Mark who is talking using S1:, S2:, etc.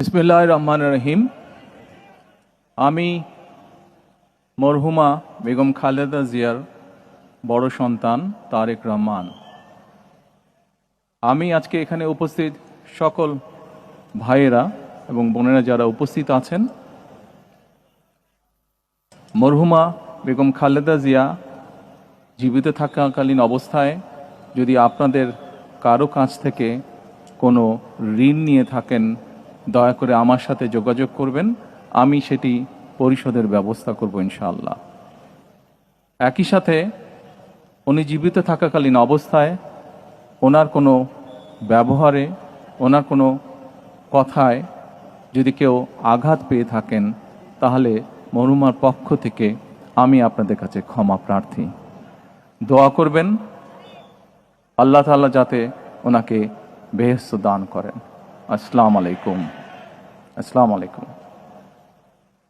S1: বিসমিল্লাহির রহমানির রহিম। আমি মরহুমা বেগম খালেদা জিয়ার বড় সন্তান তারেক রহমান। আমি আজকে এখানে উপস্থিত সকল ভাইয়েরা এবং বোনেরা যারা উপস্থিত আছেন, মরহুমা বেগম খালেদা জিয়া জীবিত থাকাকালীন অবস্থায় যদি আপনাদের কারো কাছ থেকে কোনো ঋণ নিয়ে থাকেন, দয়া করে আমার সাথে যোগাযোগ করবেন, আমি সেটি পরিশোধের ব্যবস্থা করব ইনশাআল্লাহ। একই সাথে উনি জীবিত থাকাকালীন অবস্থায় ওনার কোনো ব্যবহারে, ওনার কোনো কথায় যদি কেউ আঘাত পেয়ে থাকেন, তাহলে মরহুমার পক্ষ থেকে আমি আপনাদের কাছে ক্ষমা প্রার্থী। দোয়া করবেন আল্লাহ তাআলা যাতে ওনাকে বেহেশত দান করেন। আসসালামু আলাইকুম।